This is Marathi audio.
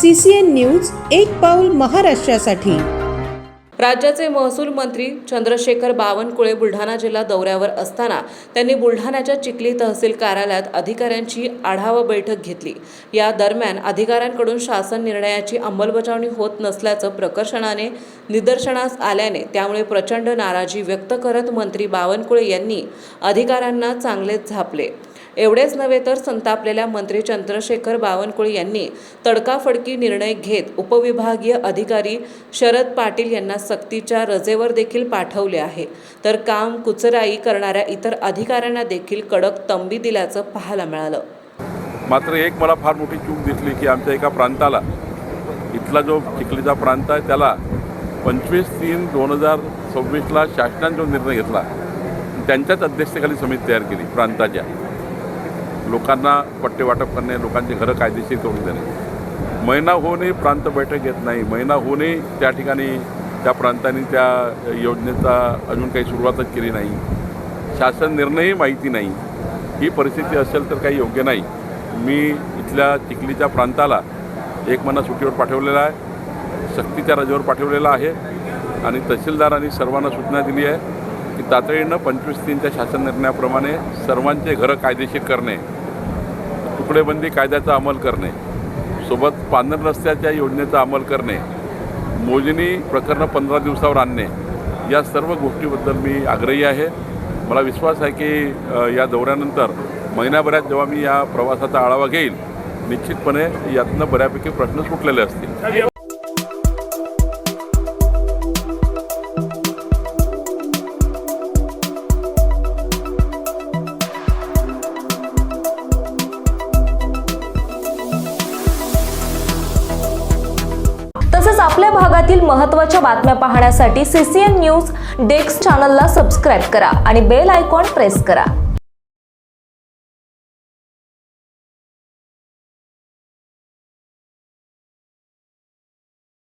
CCN न्यूज एक पाऊल महाराष्ट्रासाठी। राज्याचे महसूल मंत्री चंद्रशेखर बावनकुळे बुलढाणा जिल्हा दौऱ्यावर असताना त्यांनी बुलढाण्याच्या चिखली तहसील कार्यालयात अधिकाऱ्यांची आढावा बैठक घेतली। या दरम्यान अधिकाऱ्यांकडून शासन निर्णयाची अंमलबजावणी होत नसल्याचं प्रकर्षाने निदर्शनास आल्याने त्यामुळे प्रचंड नाराजी व्यक्त करत मंत्री बावनकुळे यांनी अधिकाऱ्यांना चांगलेच झापले। एवढेच नव्हे तर संतापलेल्या मंत्री चंद्रशेखर बावनकुळे यांनी तडकाफडकी निर्णय घेत उपविभागीय अधिकारी शरद पाटील यांना सक्तीच्या रजेवर देखील पाठवले आहे, तर काम कुचराई करणाऱ्या इतर अधिकाऱ्यांना देखील कडक तंबी दिल्याचं पाहायला मिळालं। मात्र एक मला फार मोठी चूक दिसली की आमच्या एका प्रांताला, इथला जो चिखलीचा प्रांत आहे त्याला 25/3/2026ला शासनाने जो निर्णय घेतला त्यांच्याच अध्यक्षतेखाली समिती तयार केली। प्रांताच्या लोकांना पट्टे वाटप करणे, लोकांची घरं कायदेशीर करून देणे। महिना होऊनही प्रांत बैठक घेत नाही, महिना होऊनही त्या ठिकाणी त्या प्रांतांनी त्या योजनेचा अजून काही सुरुवातच केली नाही, शासन निर्णयही माहिती नाही। ही परिस्थिती असेल तर काही योग्य नाही। मी इथल्या चिखलीच्या प्रांताला 1 महिना सुट्टीवर पाठवलेला आहे, सक्तीच्या रजेवर पाठवलेला आहे आणि तहसीलदारांनी सर्वांना सूचना दिली आहे की तातडीनं 25/3च्या शासन निर्णयाप्रमाणे सर्वांचे घरं कायदेशीर करणे, तुकडेबंदी कायद्याचा अंमल करणे, सोबत पांढर रस्त्याच्या योजनेचा अंमल करणे, मोजणी प्रकरणं 15 दिवसावर आणणे, या सर्व गोष्टीबद्दल मी आग्रही आहे। मला विश्वास आहे की या दौऱ्यानंतर महिन्याभरात जेव्हा मी या प्रवासाचा आढावा घेईल, निश्चितपणे यातनं बऱ्यापैकी प्रश्न सुटलेले असतील। तसेच आपल्या भागातील महत्त्वाच्या बातम्या पाहण्यासाठी CCN न्यूज डेस्क चॅनलला सबस्क्राइब करा आणि बेल आयकॉन प्रेस करा।